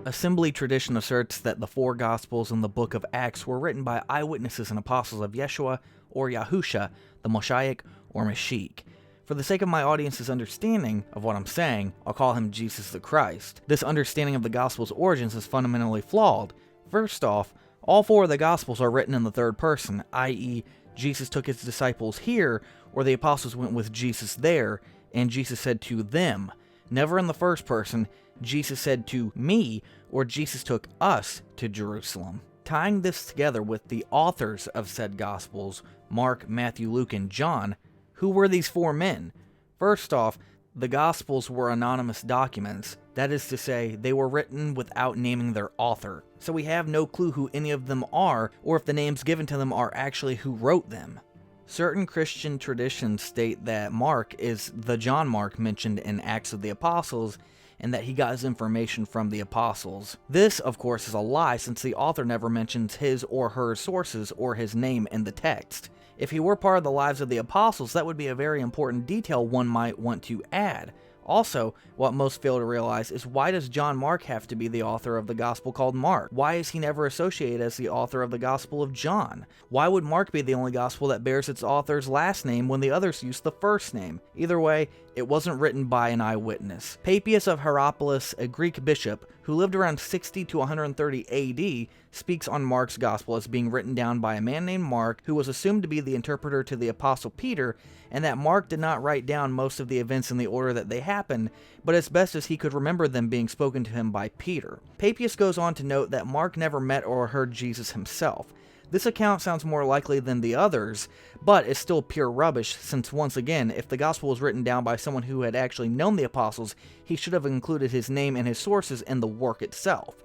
Assembly tradition asserts that the 4 Gospels and the book of Acts were written by eyewitnesses and apostles of Yeshua or Yahusha, the Moshiach or Mashiach. For the sake of my audience's understanding of what I'm saying, I'll call him Jesus the Christ. This understanding of the Gospel's origins is fundamentally flawed. First off, all 4 of the Gospels are written in the third person, i.e., Jesus took his disciples here, or the apostles went with Jesus there, and Jesus said to them. Never in the first person, Jesus said to me, or Jesus took us to Jerusalem. Tying this together with the authors of said Gospels, Mark, Matthew, Luke, and John, who were these 4 men? First off, the Gospels were anonymous documents. That is to say, they were written without naming their author. So we have no clue who any of them are, or if the names given to them are actually who wrote them. Certain Christian traditions state that Mark is the John Mark mentioned in Acts of the Apostles, and that he got his information from the apostles. This, of course, is a lie since the author never mentions his or her sources or his name in the text. If he were part of the lives of the apostles, that would be a very important detail one might want to add. Also, what most fail to realize is why does John Mark have to be the author of the gospel called Mark? Why is he never associated as the author of the Gospel of John? Why would Mark be the only gospel that bears its author's last name when the others use the first name? Either way, it wasn't written by an eyewitness. Papias of Hierapolis, a Greek bishop who lived around 60 to 130 AD, speaks on Mark's gospel as being written down by a man named Mark, who was assumed to be the interpreter to the apostle Peter, and that Mark did not write down most of the events in the order that they happened, but as best as he could remember them being spoken to him by Peter. Papias goes on to note that Mark never met or heard Jesus himself. This account sounds more likely than the others, but is still pure rubbish since, once again, if the gospel was written down by someone who had actually known the apostles, he should have included his name and his sources in the work itself.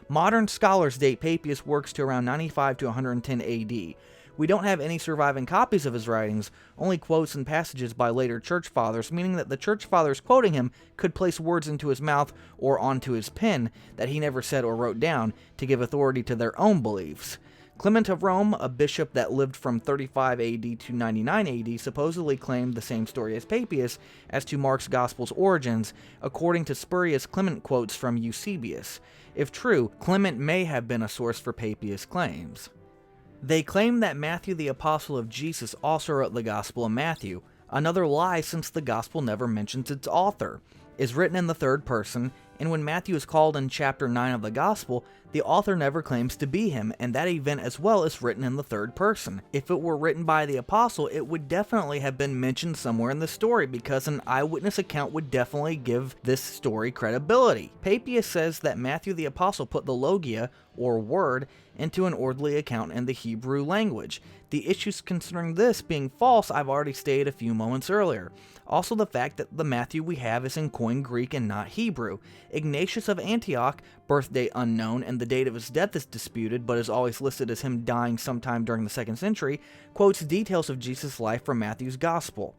Modern scholars date Papias' works to around 95 to 110 AD. We don't have any surviving copies of his writings, only quotes and passages by later church fathers, meaning that the church fathers quoting him could place words into his mouth or onto his pen that he never said or wrote down to give authority to their own beliefs. Clement of Rome, a bishop that lived from 35 AD to 99 AD, supposedly claimed the same story as Papias as to Mark's Gospel's origins, according to spurious Clement quotes from Eusebius. If true, Clement may have been a source for Papias' claims. They claim that Matthew the apostle of Jesus also wrote the Gospel of Matthew, another lie since the Gospel never mentions its author, is written in the third person, and when Matthew is called in chapter 9 of the Gospel, the author never claims to be him, and that event as well is written in the third person. If it were written by the apostle, it would definitely have been mentioned somewhere in the story, because an eyewitness account would definitely give this story credibility. Papias says that Matthew the apostle put the logia, or word, into an orderly account in the Hebrew language. The issues concerning this being false I've already stated a few moments earlier. Also the fact that the Matthew we have is in Koine Greek and not Hebrew. Ignatius of Antioch, birth date unknown and the date of his death is disputed but is always listed as him dying sometime during the 2nd century, quotes details of Jesus' life from Matthew's Gospel.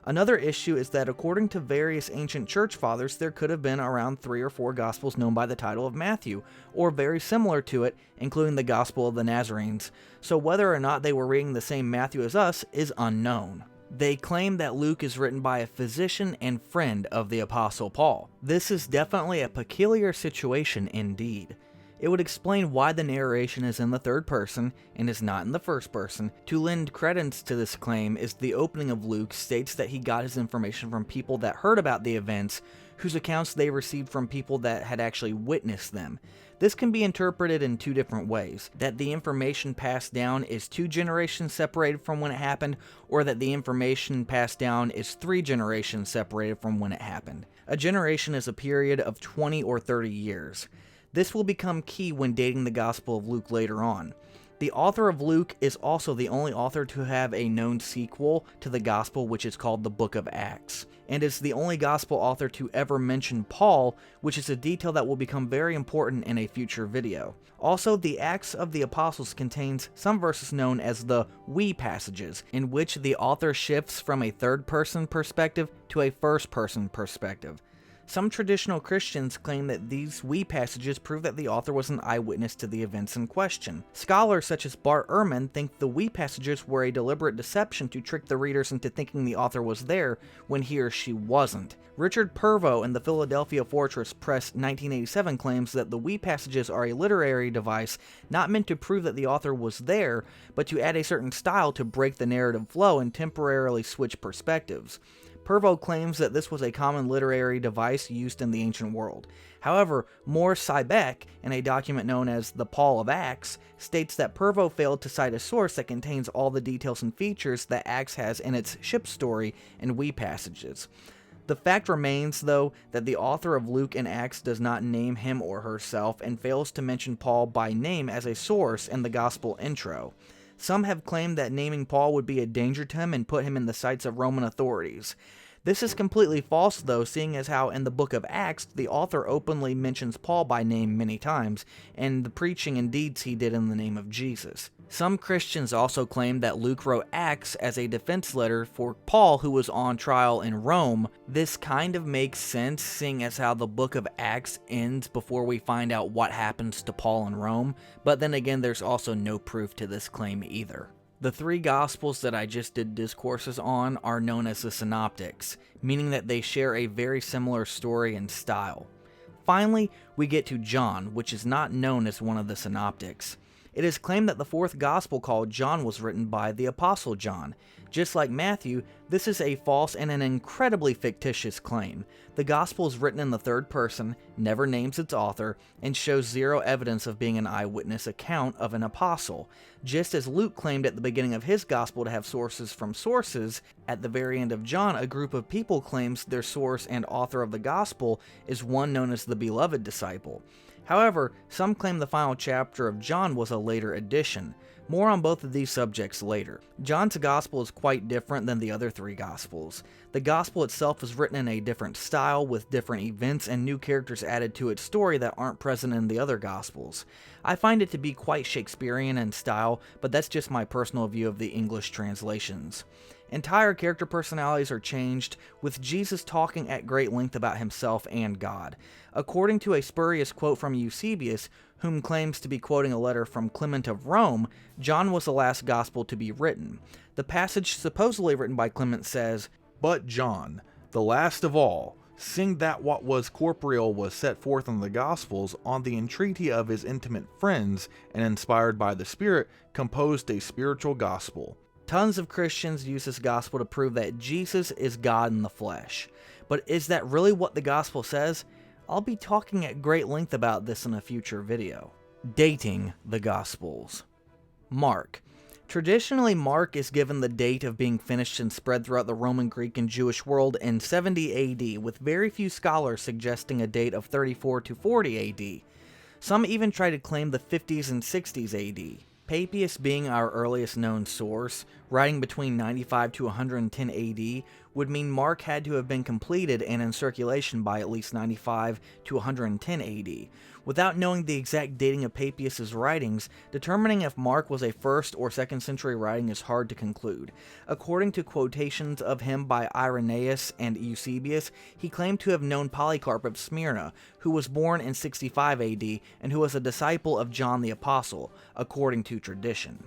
Another issue is that according to various ancient church fathers, there could have been around 3 or 4 Gospels known by the title of Matthew, or very similar to it, including the Gospel of the Nazarenes, so whether or not they were reading the same Matthew as us is unknown. They claim that Luke is written by a physician and friend of the Apostle Paul. This is definitely a peculiar situation indeed. It would explain why the narration is in the third person and is not in the first person. To lend credence to this claim is the opening of Luke states that he got his information from people that heard about the events, whose accounts they received from people that had actually witnessed them. This can be interpreted in 2 different ways, that the information passed down is 2 generations separated from when it happened, or that the information passed down is 3 generations separated from when it happened. A generation is a period of 20 or 30 years. This will become key when dating the Gospel of Luke later on. The author of Luke is also the only author to have a known sequel to the Gospel, which is called the Book of Acts, and is the only Gospel author to ever mention Paul, which is a detail that will become very important in a future video. Also, the Acts of the Apostles contains some verses known as the we passages, in which the author shifts from a third-person perspective to a first-person perspective. Some traditional Christians claim that these we passages prove that the author was an eyewitness to the events in question. Scholars such as Bart Ehrman think the we passages were a deliberate deception to trick the readers into thinking the author was there when he or she wasn't. Richard Purvo in the Philadelphia Fortress Press 1987 claims that the we passages are a literary device not meant to prove that the author was there, but to add a certain style to break the narrative flow and temporarily switch perspectives. Purvo claims that this was a common literary device used in the ancient world. However, Morris Siebeck, in a document known as the Paul of Acts, states that Purvo failed to cite a source that contains all the details and features that Acts has in its ship story and we passages. The fact remains, though, that the author of Luke and Acts does not name him or herself and fails to mention Paul by name as a source in the Gospel intro. Some have claimed that naming Paul would be a danger to him and put him in the sights of Roman authorities. This is completely false, though, seeing as how in the book of Acts, the author openly mentions Paul by name many times, and the preaching and deeds he did in the name of Jesus. Some Christians also claim that Luke wrote Acts as a defense letter for Paul, who was on trial in Rome. This kind of makes sense, seeing as how the book of Acts ends before we find out what happens to Paul in Rome, but then again, there's also no proof to this claim either. The three Gospels that I just did discourses on are known as the Synoptics, meaning that they share a very similar story and style. Finally, we get to John, which is not known as one of the Synoptics. It is claimed that the fourth Gospel called John was written by the Apostle John. Just like Matthew, this is a false and an incredibly fictitious claim. The Gospel is written in the third person, never names its author, and shows zero evidence of being an eyewitness account of an apostle. Just as Luke claimed at the beginning of his Gospel to have sources from sources, at the very end of John, a group of people claims their source and author of the Gospel is one known as the Beloved Disciple. However, some claim the final chapter of John was a later addition. More on both of these subjects later. John's Gospel is quite different than the other three Gospels. The Gospel itself is written in a different style, with different events and new characters added to its story that aren't present in the other Gospels. I find it to be quite Shakespearean in style, but that's just my personal view of the English translations. Entire character personalities are changed, with Jesus talking at great length about himself and God. According to a spurious quote from Eusebius, whom claims to be quoting a letter from Clement of Rome, John was the last gospel to be written. The passage supposedly written by Clement says, "But John, the last of all, seeing that what was corporeal was set forth in the Gospels, on the entreaty of his intimate friends, and inspired by the Spirit, composed a spiritual gospel." Tons of Christians use this gospel to prove that Jesus is God in the flesh. But is that really what the gospel says? I'll be talking at great length about this in a future video. Dating the Gospels. Mark. Traditionally, Mark is given the date of being finished and spread throughout the Roman, Greek, and Jewish world in 70 AD, with very few scholars suggesting a date of 34 to 40 AD. Some even try to claim the 50s and 60s AD. Papyrus being our earliest known source, writing between 95 to 110 AD, would mean Mark had to have been completed and in circulation by at least 95 to 110 AD. Without knowing the exact dating of Papyrus's writings, determining if Mark was a 1st or 2nd century writing is hard to conclude. According to quotations of him by Irenaeus and Eusebius, he claimed to have known Polycarp of Smyrna, who was born in 65 AD and who was a disciple of John the Apostle, according to tradition.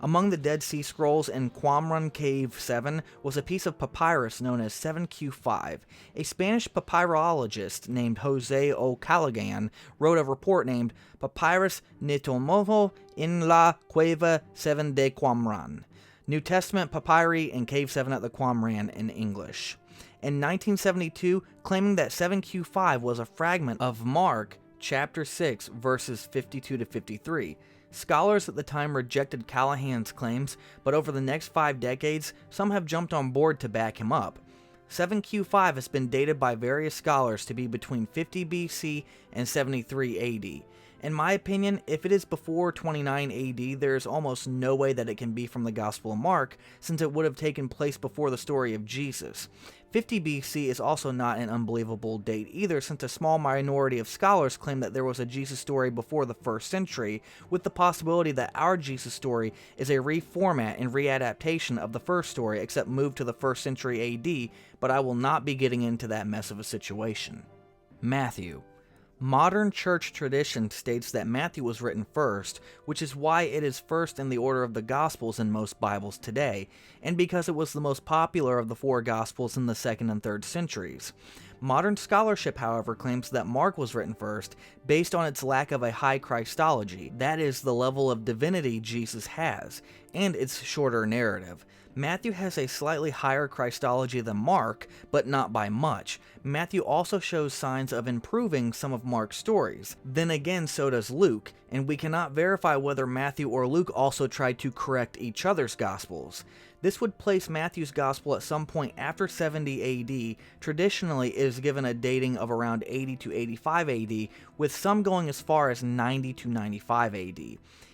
Among the Dead Sea Scrolls in Qumran Cave 7 was a piece of papyrus known as 7Q5. A Spanish papyrologist named Jose O. Callaghan wrote a report named Papyrus Nitomoho en la Cueva 7 de Qumran, New Testament Papyri in Cave 7 at the Qumran in English. In 1972, claiming that 7Q5 was a fragment of Mark chapter 6 verses 52 to 53. Scholars at the time rejected Callaghan's claims, but over the next 5 decades, some have jumped on board to back him up. 7Q5 has been dated by various scholars to be between 50 BC and 73 AD. In my opinion, if it is before 29 AD, there is almost no way that it can be from the Gospel of Mark, since it would have taken place before the story of Jesus. 50 BC is also not an unbelievable date either, since a small minority of scholars claim that there was a Jesus story before the 1st century, with the possibility that our Jesus story is a reformat and readaptation of the first story, except moved to the 1st century AD, but I will not be getting into that mess of a situation. Matthew. Modern church tradition states that Matthew was written first, which is why it is first in the order of the Gospels in most Bibles today, and because it was the most popular of the four Gospels in the 2nd and 3rd centuries. Modern scholarship, however, claims that Mark was written first based on its lack of a high Christology, that is, the level of divinity Jesus has, and its shorter narrative. Matthew has a slightly higher Christology than Mark, but not by much. Matthew also shows signs of improving some of Mark's stories. Then again, so does Luke, and we cannot verify whether Matthew or Luke also tried to correct each other's Gospels. This would place Matthew's Gospel at some point after 70 AD. Traditionally, it is given a dating of around 80 to 85 AD, with some going as far as 90 to 95 AD.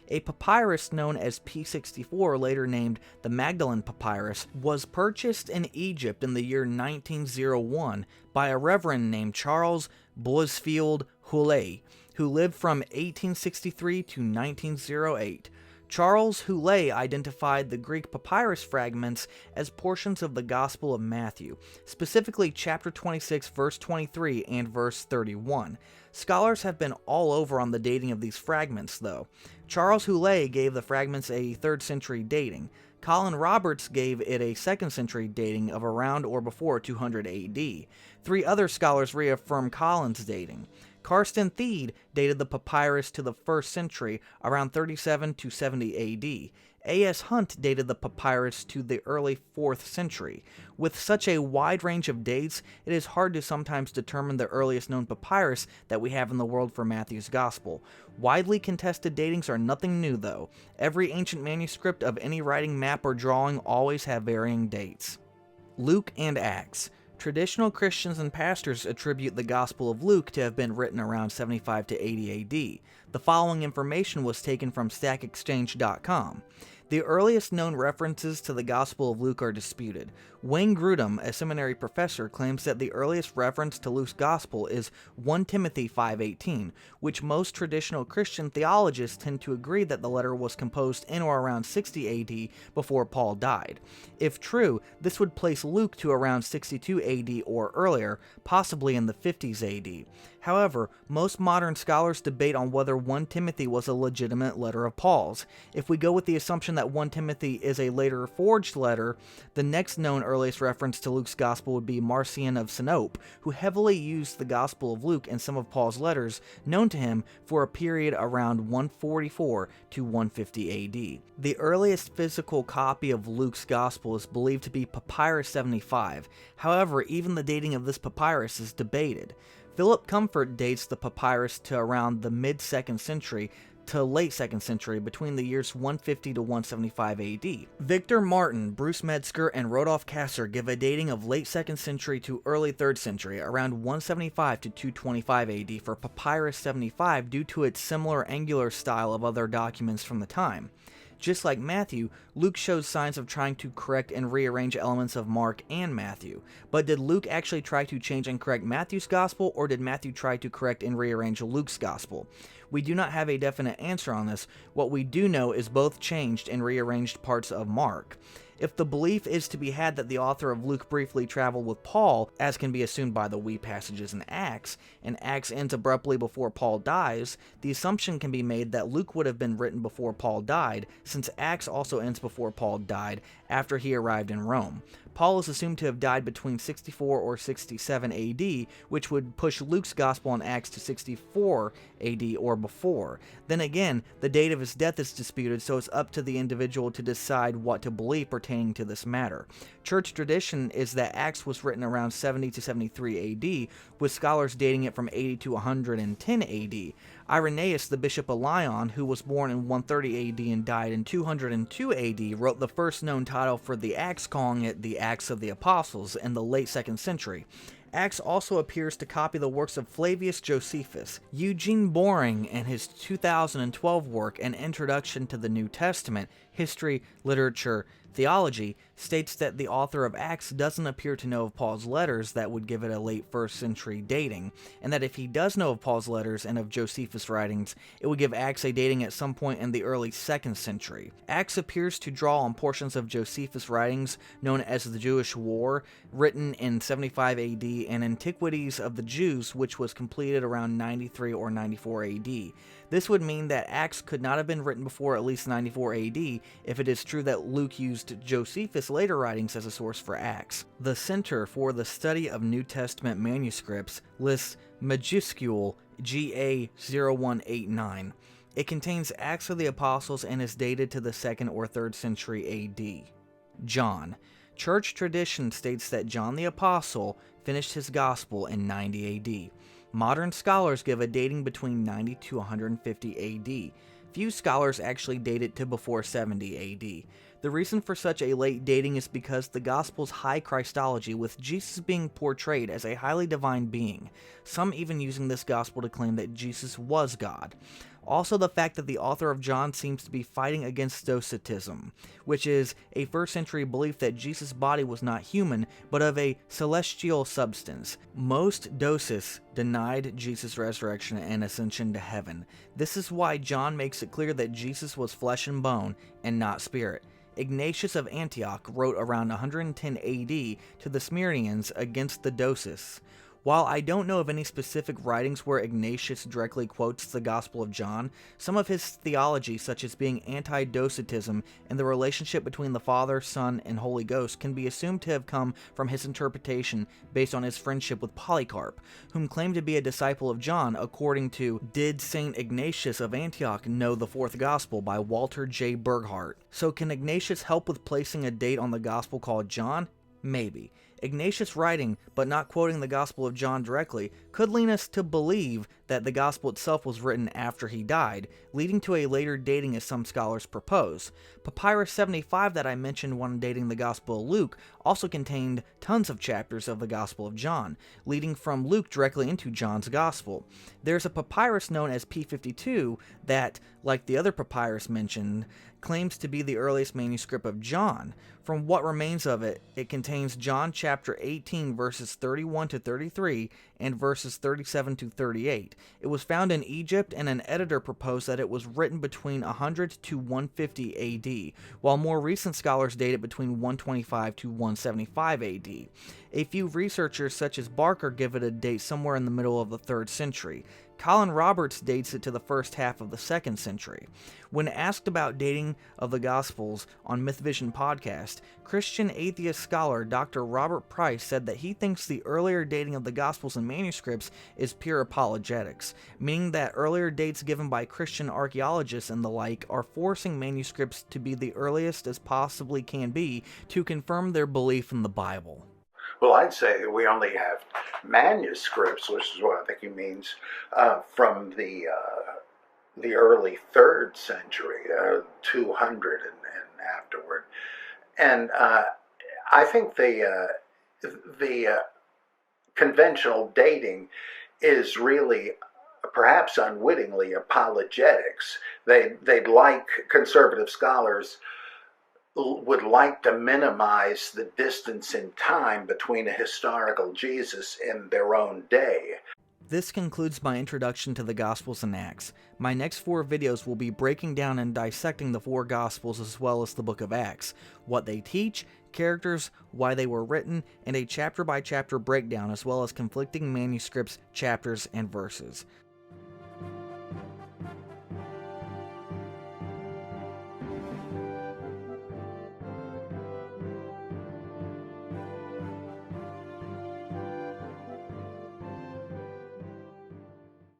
A papyrus known as P64, later named the Magdalene Papyrus, was purchased in Egypt in the year 1901 by a reverend named Charles Boisfield Houlet, who lived from 1863 to 1908. Charles Houlet identified the Greek papyrus fragments as portions of the Gospel of Matthew, specifically chapter 26, verse 23 and verse 31. Scholars have been all over on the dating of these fragments, though. Charles Houlet gave the fragments a 3rd century dating. Colin Roberts gave it a 2nd century dating of around or before 200 AD. 3 other scholars reaffirm Colin's dating. Karsten Thiede dated the papyrus to the 1st century, around 37 to 70 AD. A.S. Hunt dated the papyrus to the early 4th century. With such a wide range of dates, it is hard to sometimes determine the earliest known papyrus that we have in the world for Matthew's Gospel. Widely contested datings are nothing new, though. Every ancient manuscript of any writing, map, or drawing always have varying dates. Luke and Acts. Traditional Christians and pastors attribute the Gospel of Luke to have been written around 75 to 80 AD. The following information was taken from StackExchange.com. The earliest known references to the Gospel of Luke are disputed. Wayne Grudem, a seminary professor, claims that the earliest reference to Luke's Gospel is 1 Timothy 5:18, which most traditional Christian theologists tend to agree that the letter was composed in or around 60 AD before Paul died. If true, this would place Luke to around 62 AD or earlier, possibly in the 50s AD. However, most modern scholars debate on whether 1 Timothy was a legitimate letter of Paul's. If we go with the assumption that 1 Timothy is a later forged letter, the next known earliest reference to Luke's Gospel would be Marcion of Sinope, who heavily used the Gospel of Luke in some of Paul's letters known to him for a period around 144 to 150 AD. The earliest physical copy of Luke's Gospel is believed to be Papyrus 75. However, even the dating of this papyrus is debated. Philip Comfort dates the papyrus to around the mid-2nd century to late 2nd century, between the years 150 to 175 AD. Victor Martin, Bruce Metzger, and Rodolphe Kasser give a dating of late 2nd century to early 3rd century, around 175 to 225 AD for Papyrus 75 due to its similar angular style of other documents from the time. Just like Matthew, Luke shows signs of trying to correct and rearrange elements of Mark and Matthew. But did Luke actually try to change and correct Matthew's Gospel, or did Matthew try to correct and rearrange Luke's Gospel? We do not have a definite answer on this. What we do know is both changed and rearranged parts of Mark. If the belief is to be had that the author of Luke briefly traveled with Paul, as can be assumed by the wee passages in Acts, and Acts ends abruptly before Paul dies, the assumption can be made that Luke would have been written before Paul died, since Acts also ends before Paul died, after he arrived in Rome. Paul is assumed to have died between 64 or 67 AD, which would push Luke's Gospel in Acts to 64 AD or before. Then again, the date of his death is disputed, so it's up to the individual to decide what to believe pertaining to this matter. Church tradition is that Acts was written around 70 to 73 AD, with scholars dating it from 80 to 110 AD. Irenaeus, the Bishop of Lyon, who was born in 130 AD and died in 202 AD, wrote the first known title for the Acts, calling it the Acts of the Apostles, in the late 2nd century. Acts also appears to copy the works of Flavius Josephus. Eugene Boring, in his 2012 work, An Introduction to the New Testament, history, literature, theology, states that the author of Acts doesn't appear to know of Paul's letters that would give it a late 1st century dating, and that if he does know of Paul's letters and of Josephus' writings, it would give Acts a dating at some point in the early 2nd century. Acts appears to draw on portions of Josephus' writings known as the Jewish War, written in 75 AD, and Antiquities of the Jews, which was completed around 93 or 94 AD. This would mean that Acts could not have been written before at least 94 AD if it is true that Luke used Josephus' later writings as a source for Acts. The Center for the Study of New Testament Manuscripts lists Majuscule GA0189. It contains Acts of the Apostles and is dated to the 2nd or 3rd century AD. John. Church tradition states that John the Apostle finished his gospel in 90 AD. Modern scholars give a dating between 90 to 150 AD. Few scholars actually date it to before 70 AD. The reason for such a late dating is because the Gospel's high Christology, with Jesus being portrayed as a highly divine being, some even using this Gospel to claim that Jesus was God. Also, the fact that the author of John seems to be fighting against Docetism, which is a 1st century belief that Jesus' body was not human, but of a celestial substance. Most Doces denied Jesus' resurrection and ascension to heaven. This is why John makes it clear that Jesus was flesh and bone, and not spirit. Ignatius of Antioch wrote around 110 AD to the Smyrnians against the Doces. While I don't know of any specific writings where Ignatius directly quotes the Gospel of John, some of his theology, such as being anti-Docetism and the relationship between the Father, Son, and Holy Ghost, can be assumed to have come from his interpretation based on his friendship with Polycarp, whom claimed to be a disciple of John, according to Did St. Ignatius of Antioch Know the Fourth Gospel by Walter J. Burghardt. So can Ignatius help with placing a date on the Gospel called John? Maybe. Ignatius writing, but not quoting the Gospel of John directly, could lead us to believe that the Gospel itself was written after he died, leading to a later dating as some scholars propose. Papyrus 75 that I mentioned when dating the Gospel of Luke also contained tons of chapters of the Gospel of John, leading from Luke directly into John's Gospel. There's a papyrus known as P52 that, like the other papyrus mentioned, claims to be the earliest manuscript of John. From what remains of it, it contains John chapter 18 verses 31 to 33 and verses 37 to 38. It was found in Egypt, and an editor proposed that it was written between 100 to 150 AD, while more recent scholars date it between 125 to 175 AD. A few researchers such as Barker give it a date somewhere in the middle of the 3rd century. Colin Roberts dates it to the first half of the 2nd century. When asked about dating of the Gospels on MythVision podcast, Christian atheist scholar Dr. Robert Price said that he thinks the earlier dating of the Gospels and manuscripts is pure apologetics, meaning that earlier dates given by Christian archaeologists and the like are forcing manuscripts to be the earliest as possibly can be to confirm their belief in the Bible. Well, I'd say that we only have manuscripts, which is what I think he means, from the early 3rd century, 200 and afterward. And I think the conventional dating is really, perhaps unwittingly, apologetics. They'd like, conservative scholars would like to minimize the distance in time between a historical Jesus and their own day. This concludes my introduction to the Gospels and Acts. My next 4 videos will be breaking down and dissecting the 4 Gospels as well as the book of Acts, what they teach, characters, why they were written, and a chapter-by-chapter breakdown as well as conflicting manuscripts, chapters, and verses.